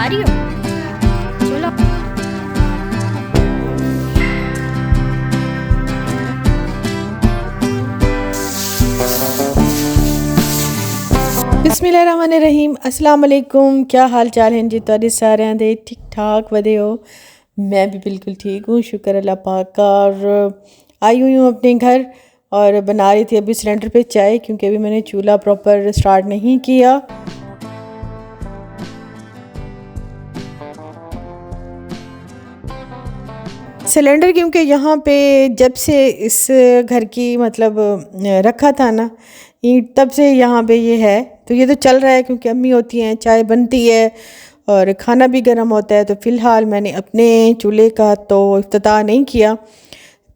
आ रही हो? चलो। बिस्मिल्लाहिर्रहमानिर्रहीम अस्सलाम वालेकुम। क्या हाल चाल हैं जी तुहाडे सारिਆਂ ਦੇ ठीक ठाक वधे हो? मैं भी बिल्कुल ठीक हूँ, शुक्र अल्लाह पाक का। और आई हुई हूँ अपने घर और बना रही थी अभी सिलेंडर पे चाय, क्योंकि अभी मैंने चूल्हा प्रॉपर स्टार्ट नहीं किया। सिलेंडर क्योंकि यहाँ पे जब से इस घर की मतलब रखा था ना ईंट, तब से यहाँ पे ये है। तो ये तो चल रहा है क्योंकि अम्मी होती हैं, चाय बनती है और खाना भी गर्म होता है। तो फ़िलहाल मैंने अपने चूल्हे का तो इफ्तिताह नहीं किया।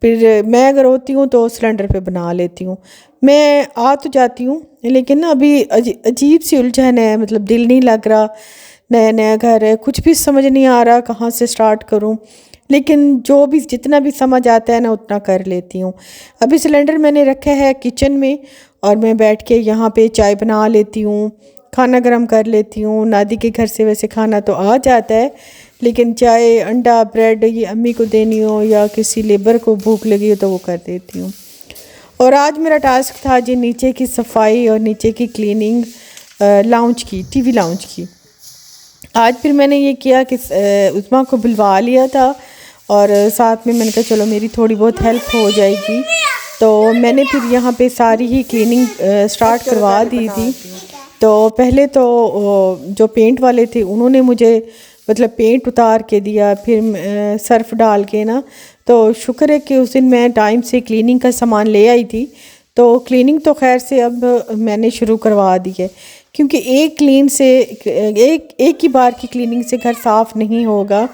फिर मैं अगर होती हूँ तो सिलेंडर पे बना लेती हूँ। मैं आ तो जाती हूँ, लेकिन ना अभी अजीब सी उलझन है, मतलब दिल नहीं लग रहा। नया नया घर है, कुछ भी समझ नहीं आ रहा कहाँ से स्टार्ट करूँ। लेकिन जो भी जितना भी समझ आता है ना उतना कर लेती हूँ। अभी सिलेंडर मैंने रखा है किचन में और मैं बैठ के यहाँ पे चाय बना लेती हूँ, खाना गर्म कर लेती हूँ। नादी के घर से वैसे खाना तो आ जाता है, लेकिन चाय अंडा ब्रेड ये अम्मी को देनी हो या किसी लेबर को भूख लगी हो तो वो कर देती हूँ। और आज मेरा टास्क था जी नीचे की सफाई और नीचे की क्लीनिंग, लाउंज की, टीवी लाउंज की। आज फिर मैंने ये किया कि उस्मा को बुलवा लिया था और साथ में मैंने कहा चलो मेरी थोड़ी बहुत हेल्प हो जाएगी। तो मैंने फिर यहाँ पे सारी ही क्लीनिंग स्टार्ट करवा दी थी। तो पहले तो जो पेंट वाले थे उन्होंने मुझे मतलब पेंट उतार के दिया, फिर सर्फ डाल के ना। तो शुक्र है कि उस दिन मैं टाइम से क्लीनिंग का सामान ले आई थी। तो क्लीनिंग तो खैर से अब मैंने शुरू करवा दी है, क्योंकि एक क्लीन से एक ही बार की क्लीनिंग से घर साफ़ नहीं होगा।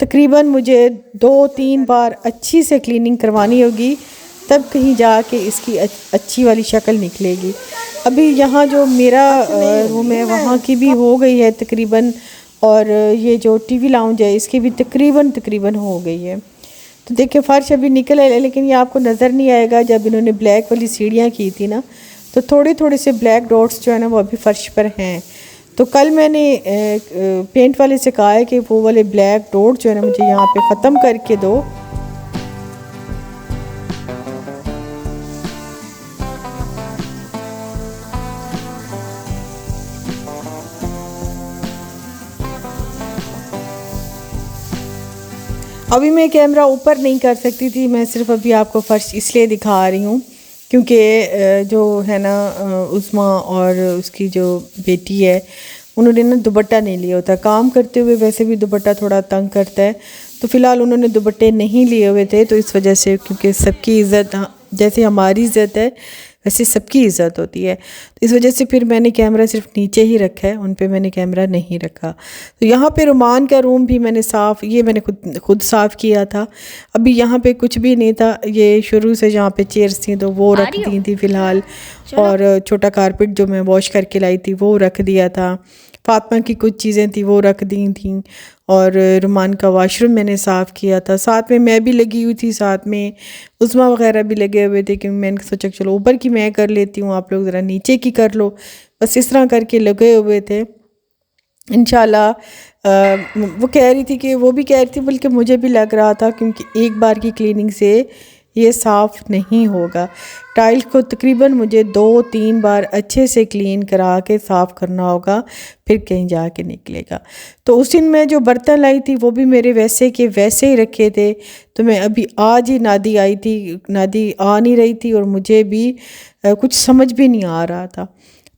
तकरीबन मुझे 2-3 बार अच्छी से क्लीनिंग करवानी होगी, तब कहीं जाके इसकी अच्छी वाली शक्ल निकलेगी। अभी यहाँ जो मेरा रूम है वहाँ की भी हो गई है तकरीबन, और ये जो टीवी लाउंज है इसकी भी तकरीबन हो गई है। तो देखिए फ़र्श अभी निकल है, लेकिन ये आपको नज़र नहीं आएगा। जब इन्होंने ब्लैक वाली सीढ़ियाँ की थी ना, तो थोड़े थोड़े से ब्लैक डॉट्स जो है ना वो अभी फ़र्श पर हैं। तो कल मैंने पेंट वाले से कहा है कि वो वाले ब्लैक डॉट जो है ना मुझे यहाँ पे ख़त्म करके दो। अभी मैं कैमरा ऊपर नहीं कर सकती थी, मैं सिर्फ अभी आपको फ़र्श इसलिए दिखा रही हूँ क्योंकि जो है ना उस्मा और उसकी जो बेटी है उन्होंने ना दुपट्टा नहीं लिया होता काम करते हुए। वैसे भी दुपट्टा थोड़ा तंग करता है, तो फ़िलहाल उन्होंने दुपट्टे नहीं लिए हुए थे। तो इस वजह से, क्योंकि सबकी इज़्ज़त जैसे हमारी इज़्ज़त है वैसे सबकी इज़्ज़त होती है, तो इस वजह से फिर मैंने कैमरा सिर्फ नीचे ही रखा है, उन पे मैंने कैमरा नहीं रखा। तो यहाँ पे रुमान का रूम भी मैंने ये मैंने खुद साफ़ किया था। अभी यहाँ पे कुछ भी नहीं था, ये शुरू से जहाँ पे चेयर्स थी तो वो रख दी थी फ़िलहाल, और छोटा कारपेट जो मैं वॉश करके लाई थी वो रख दिया था। फातिमा की कुछ चीज़ें थी वो रख दी थी, और रुमान का वाशरूम मैंने साफ़ किया था। साथ में मैं भी लगी हुई थी, साथ में उस्मा वगैरह भी लगे हुए थे, क्योंकि मैंने सोचा चलो ऊपर की मैं कर लेती हूँ, आप लोग ज़रा नीचे की कर लो। बस इस तरह करके लगे हुए थे। इंशाल्लाह वो कह रही थी कि वो भी कह रही थी, बल्कि मुझे भी लग रहा था, क्योंकि एक बार की क्लीनिंग से ये साफ़ नहीं होगा। टाइल्स को तकरीबन मुझे 2-3 बार अच्छे से क्लीन करा के साफ़ करना होगा, फिर कहीं जाके निकलेगा। तो उस दिन मैं जो बर्तन लाई थी वो भी मेरे वैसे के वैसे ही रखे थे। तो मैं अभी आज ही नादी आई थी, नादी आ नहीं रही थी और मुझे भी कुछ समझ भी नहीं आ रहा था।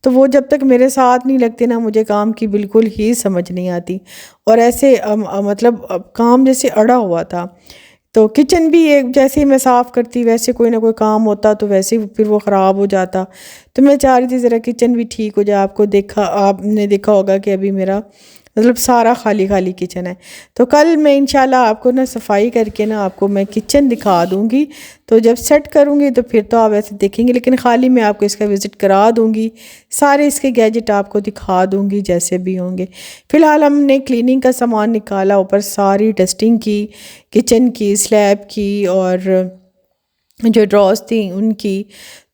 तो वो जब तक मेरे साथ नहीं लगते ना मुझे काम की बिल्कुल ही समझ नहीं आती, और ऐसे मतलब काम जैसे अड़ा हुआ था। तो किचन भी एक जैसे ही मैं साफ़ करती वैसे कोई ना कोई काम होता तो वैसे ही फिर वो ख़राब हो जाता। तो मैं चाह रही थी ज़रा किचन भी ठीक हो जाए। आपने देखा होगा कि अभी मेरा मतलब सारा खाली खाली किचन है। तो कल मैं इंशाल्लाह आपको ना सफाई करके ना आपको मैं किचन दिखा दूँगी। तो जब सेट करूँगी तो फिर तो आप ऐसे देखेंगे, लेकिन ख़ाली मैं आपको इसका विज़िट करा दूँगी, सारे इसके गैजेट आपको दिखा दूँगी जैसे भी होंगे। फ़िलहाल हमने क्लीनिंग का सामान निकाला, ऊपर सारी डस्टिंग की, किचन की, स्लैब की और जो ड्रॉस थी उनकी।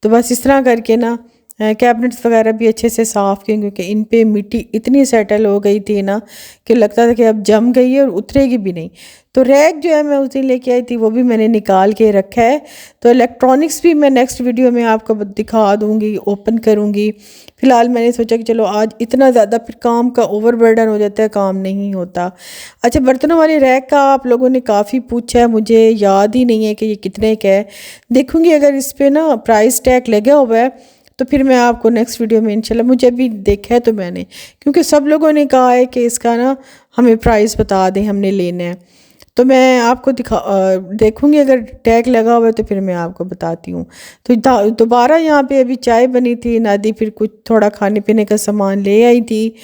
तो बस इस तरह करके ना कैबिनेट्स वगैरह भी अच्छे से साफ़ किए, क्योंकि इन पे मिट्टी इतनी सेटल हो गई थी ना कि लगता था कि अब जम गई है और उतरेगी भी नहीं। तो रैक जो है मैं उस दिन लेके आई थी, वो भी मैंने निकाल के रखा है। तो इलेक्ट्रॉनिक्स भी मैं नेक्स्ट वीडियो में आपको दिखा दूँगी, ओपन करूँगी। फ़िलहाल मैंने सोचा कि चलो आज इतना ज़्यादा फिर काम का ओवरबर्डन हो जाता है, काम नहीं होता। अच्छा, बर्तनों वाले रैक का आप लोगों ने काफ़ी पूछा है, मुझे याद ही नहीं है कि ये कितने का है। देखूँगी अगर इस पर ना प्राइस टैग लगा हुआ है तो फिर मैं आपको नेक्स्ट वीडियो में इंशाल्लाह, मुझे अभी देखा है तो मैंने, क्योंकि सब लोगों ने कहा है कि इसका ना हमें प्राइस बता दें, हमने लेना है। तो मैं आपको देखूँगी अगर टैग लगा हुआ है तो फिर मैं आपको बताती हूँ। तो दोबारा यहाँ पे अभी चाय बनी थी, नादी फिर कुछ थोड़ा खाने पीने का सामान ले आई थी,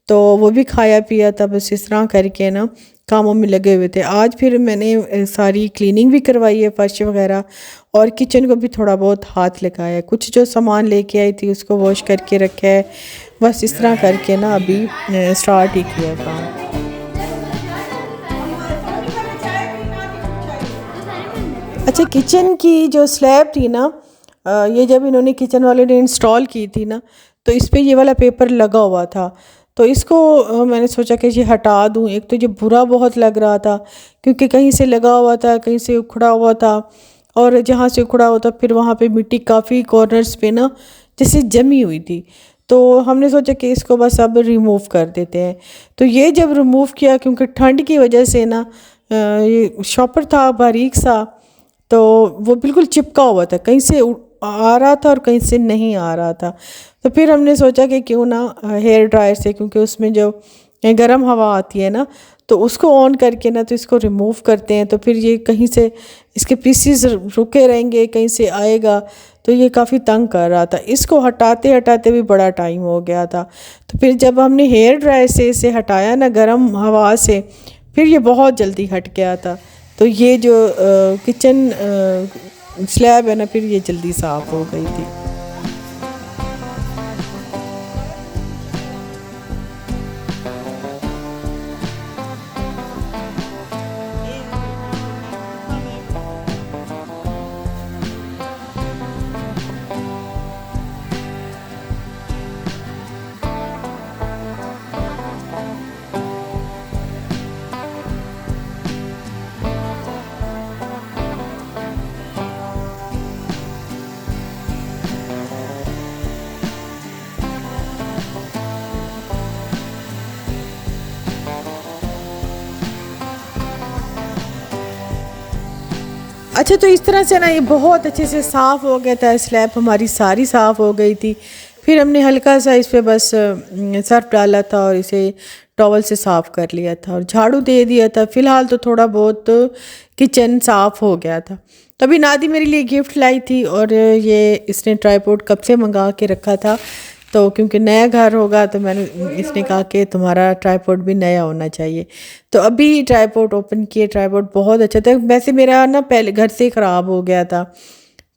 तो वो भी खाया पिया था। बस इस तरह करके ना कामों में लगे हुए थे। आज फिर मैंने सारी क्लीनिंग भी करवाई है, फर्श वगैरह, और किचन को भी थोड़ा बहुत हाथ लगाया है। कुछ जो सामान लेके आई थी उसको वॉश करके रखा है। बस इस तरह करके ना अभी स्टार्ट ही किया है काम। अच्छा, किचन की जो स्लैब थी ना, ये जब इन्होंने किचन वाले ने इंस्टॉल की थी ना, तो इस पे ये वाला पेपर लगा हुआ था। तो इसको मैंने सोचा कि ये हटा दूँ। एक तो ये बुरा बहुत लग रहा था, क्योंकि कहीं से लगा हुआ था, कहीं से उखड़ा हुआ था, और जहाँ से उखड़ा हुआ था फिर वहाँ पे मिट्टी काफ़ी कॉर्नर्स पे ना जैसे जमी हुई थी। तो हमने सोचा कि इसको बस अब रिमूव कर देते हैं। तो ये जब रिमूव किया, क्योंकि ठंड की वजह से ना ये शॉपर था बारीक सा, तो वो बिल्कुल चिपका हुआ था, कहीं से आ रहा था और कहीं से नहीं आ रहा था। तो फिर हमने सोचा कि क्यों ना हेयर ड्रायर से, क्योंकि उसमें जो गर्म हवा आती है ना, तो उसको ऑन करके ना तो इसको रिमूव करते हैं। तो फिर ये कहीं से इसके पीसीस रुके रहेंगे, कहीं से आएगा, तो ये काफ़ी तंग कर रहा था। इसको हटाते हटाते भी बड़ा टाइम हो गया था। तो फिर जब हमने हेयर ड्रायर से इसे हटाया ना गर्म हवा से, फिर ये बहुत जल्दी हट गया था। तो ये जो किचन स्लैब है ना, फिर ये जल्दी साफ़ हो गई थी। अच्छा, तो इस तरह से ना ये बहुत अच्छे से साफ़ हो गया था। स्लैब हमारी सारी साफ़ हो गई थी। फिर हमने हल्का सा इस पे बस सर्फ डाला था और इसे टॉवल से साफ़ कर लिया था और झाड़ू दे दिया था। फ़िलहाल तो थोड़ा बहुत किचन साफ़ हो गया था। तो अभी नादी मेरे लिए गिफ्ट लाई थी, और ये इसने ट्राईपोड कब से मंगा के रखा था। तो क्योंकि नया घर होगा तो मैंने इसने कहा कि तुम्हारा ट्राईपोड भी नया होना चाहिए। तो अभी ट्राईपोड ओपन किए, ट्राईपोड बहुत अच्छा था। वैसे मेरा ना पहले घर से ख़राब हो गया था,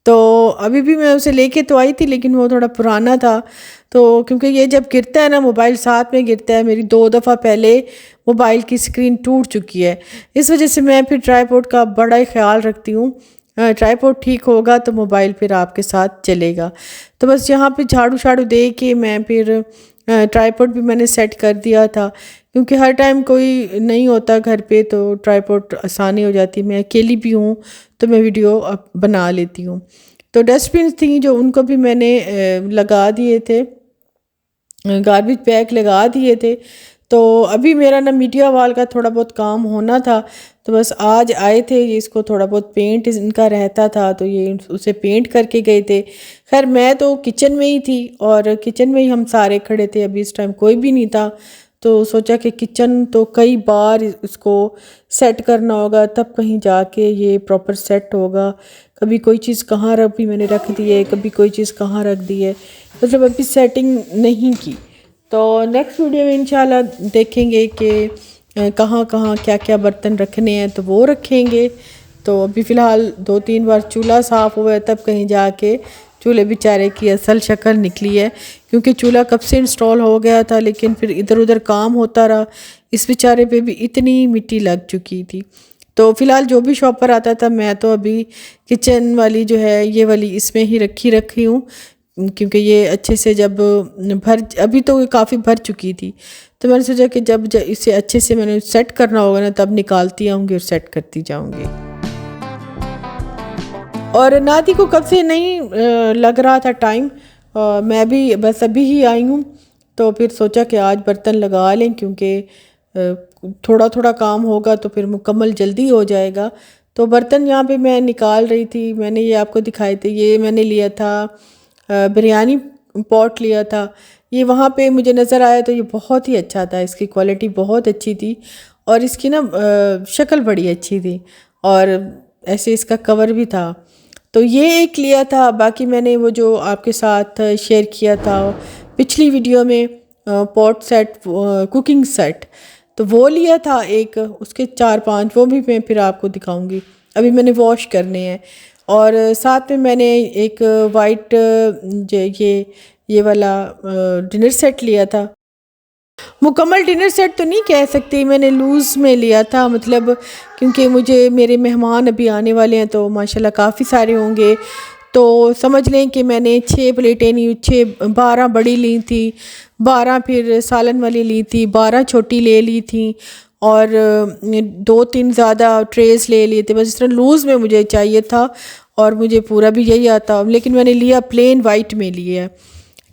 तो अभी भी मैं उसे लेके तो आई थी, लेकिन वो थोड़ा पुराना था। तो क्योंकि ये जब गिरता है ना, मोबाइल साथ में गिरता है। मेरी 2 दफ़ा पहले मोबाइल की स्क्रीन टूट चुकी है। इस वजह से मैं फिर ट्राईपोड का बड़ा ही ख्याल रखती हूँ। ट्राईपोड ठीक होगा तो मोबाइल फिर आपके साथ चलेगा। तो बस यहाँ पे झाड़ू शाड़ू दे के मैं फिर ट्राईपोड भी मैंने सेट कर दिया था, क्योंकि हर टाइम कोई नहीं होता घर पे, तो ट्राईपोड आसानी हो जाती। मैं अकेली भी हूँ तो मैं वीडियो बना लेती हूँ। तो डस्टबिन थी जो, उनको भी मैंने लगा दिए थे, गार्बेज बैग लगा दिए थे। तो अभी मेरा ना मीडिया वाल का थोड़ा बहुत काम होना था, तो बस आज आए थे। ये इसको थोड़ा बहुत पेंट इनका रहता था, तो ये उसे पेंट करके गए थे। खैर मैं तो किचन में ही थी, और किचन में ही हम सारे खड़े थे। अभी इस टाइम कोई भी नहीं था, तो सोचा कि किचन तो कई बार इसको सेट करना होगा, तब कहीं जाके ये प्रॉपर सेट होगा। कभी कोई चीज़ कहाँ रख भी मैंने रख दी है, कभी कोई चीज़ कहाँ रख दी है, मतलब अभी सेटिंग नहीं की। तो नेक्स्ट वीडियो में इंशाल्लाह देखेंगे कि कहाँ कहाँ क्या क्या बर्तन रखने हैं, तो वो रखेंगे। तो अभी फ़िलहाल 2-3 बार चूल्हा साफ़ हुआ है, तब कहीं जाके चूल्हे बेचारे की असल शक्ल निकली है। क्योंकि चूल्हा कब से इंस्टॉल हो गया था, लेकिन फिर इधर उधर काम होता रहा। इस बेचारे पे भी इतनी मिट्टी लग चुकी थी। तो फ़िलहाल जो भी शॉपर आता था, मैं तो अभी किचन वाली जो है ये वाली इसमें ही रखी हूँ। क्योंकि ये अच्छे से जब अभी तो काफ़ी भर चुकी थी, तो मैंने सोचा कि जब इसे अच्छे से मैंने सेट करना होगा ना, तब निकालती आऊँगी और सेट करती जाऊँगी। और नादी को कब से नहीं लग रहा था टाइम, मैं भी बस अभी ही आई हूँ, तो फिर सोचा कि आज बर्तन लगा लें, क्योंकि थोड़ा थोड़ा काम होगा तो फिर मुकम्मल जल्दी हो जाएगा। तो बर्तन यहाँ पे मैं निकाल रही थी, मैंने ये आपको दिखाए थे। ये मैंने लिया था बिरयानी पॉट लिया था, ये वहाँ पे मुझे नज़र आया तो ये बहुत ही अच्छा था, इसकी क्वालिटी बहुत अच्छी थी और इसकी ना शक्ल बड़ी अच्छी थी और ऐसे इसका कवर भी था। तो ये एक लिया था। बाकी मैंने वो जो आपके साथ शेयर किया था पिछली वीडियो में पॉट सेट, कुकिंग सेट, तो वो लिया था एक, उसके 4-5 वो भी मैं फिर आपको दिखाऊंगी। अभी मैंने वॉश करने हैं। और साथ में मैंने एक वाइट ये वाला डिनर सेट लिया था। मुकम्मल डिनर सेट तो नहीं कह सकती, मैंने लूज़ में लिया था, मतलब क्योंकि मुझे मेरे मेहमान अभी आने वाले हैं तो माशाल्लाह काफ़ी सारे होंगे, तो समझ लें कि मैंने 6 प्लेटें ली, 12 बड़ी ली थी, 12 फिर सालन वाली ली थी, 12 छोटी ले ली थी और 2-3 ज़्यादा ट्रेस ले लिए थे। बस इस तरह लूज़ में मुझे चाहिए था और मुझे पूरा भी यही आता, लेकिन मैंने लिया प्लेन वाइट में लिया है,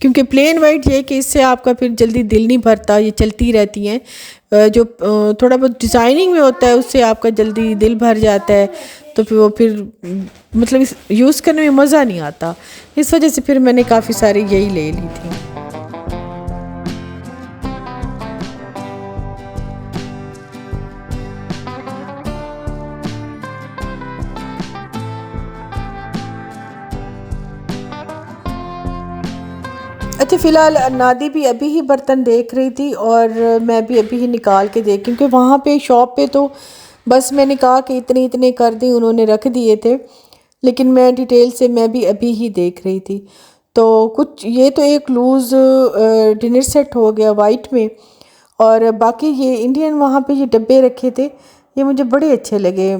क्योंकि प्लेन वाइट ये कि इससे आपका फिर जल्दी दिल नहीं भरता, ये चलती रहती हैं। जो थोड़ा बहुत डिज़ाइनिंग में होता है उससे आपका जल्दी दिल भर जाता है, तो फिर वो मतलब इस यूज़ करने में मज़ा नहीं आता। इस वजह से फिर मैंने काफ़ी सारी यही ले ली थी। अच्छा, फ़िलहाल नादी भी अभी ही बर्तन देख रही थी और मैं भी अभी ही निकाल के देख, क्योंकि वहाँ पे शॉप पे तो बस मैंने कहा कि इतने इतने कर दी, उन्होंने रख दिए थे, लेकिन मैं डिटेल से मैं भी अभी ही देख रही थी। तो कुछ ये तो एक लूज़ डिनर सेट हो गया वाइट में, और बाकी ये इंडियन वहाँ पे ये डब्बे रखे थे, ये मुझे बड़े अच्छे लगे।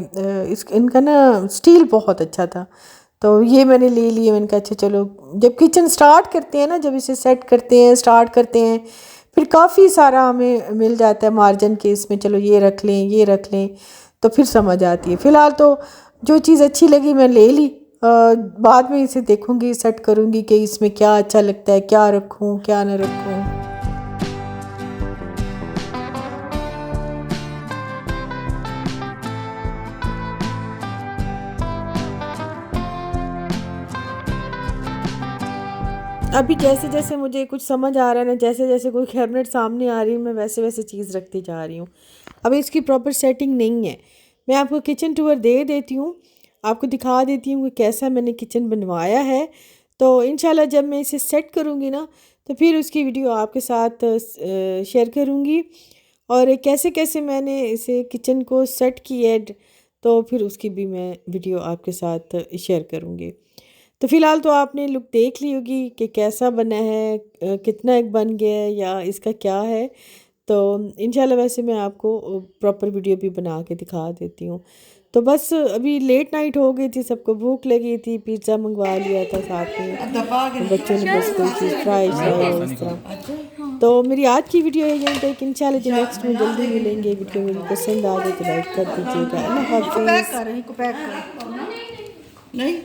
इनका ना स्टील बहुत अच्छा था, तो ये मैंने ले लिए। मैंने कहा अच्छा चलो, जब किचन स्टार्ट करते हैं ना, जब इसे सेट करते हैं, स्टार्ट करते हैं, फिर काफ़ी सारा हमें मिल जाता है मार्जिन के इसमें, चलो ये रख लें, ये रख लें, तो फिर समझ आती है। फ़िलहाल तो जो चीज़ अच्छी लगी मैं ले ली, बाद में इसे देखूँगी, सेट करूँगी कि इसमें क्या अच्छा लगता है, क्या रखूँ क्या ना रखूँ। अभी जैसे जैसे मुझे कुछ समझ आ रहा है ना, जैसे जैसे कोई कैबिनेट सामने आ रही है, मैं वैसे वैसे चीज़ रखती जा रही हूँ। अभी इसकी प्रॉपर सेटिंग नहीं है। मैं आपको किचन टूर दे देती हूँ, आपको दिखा देती हूँ कि कैसा मैंने किचन बनवाया है। तो इंशाल्लाह जब मैं इसे सेट करूँगी ना, तो फिर उसकी वीडियो आपके साथ शेयर करूँगी, और कैसे कैसे मैंने इसे किचन को सेट किया है, तो फिर उसकी भी मैं वीडियो आपके साथ शेयर करूँगी। तो फ़िलहाल तो आपने लुक देख ली होगी कि कैसा बना है, कितना एक बन गया है या इसका क्या है। तो इंशाल्लाह वैसे मैं आपको प्रॉपर वीडियो भी बना के दिखा देती हूँ। तो बस अभी लेट नाइट हो गई थी, सबको भूख लगी थी, पिज़्ज़ा मंगवा लिया था साथ में, तो बच्चों ने बस कोई चीज़ फ्राई इस तरह। तो मेरी आज की वीडियो है यहीं तक। इंशाल्लाह जो नेक्स्ट में जल्दी मिलेंगे। वीडियो मेरी पसंद आ गई तो लाइक कर दीजिएगा। अल्लाह हाफ़िज़।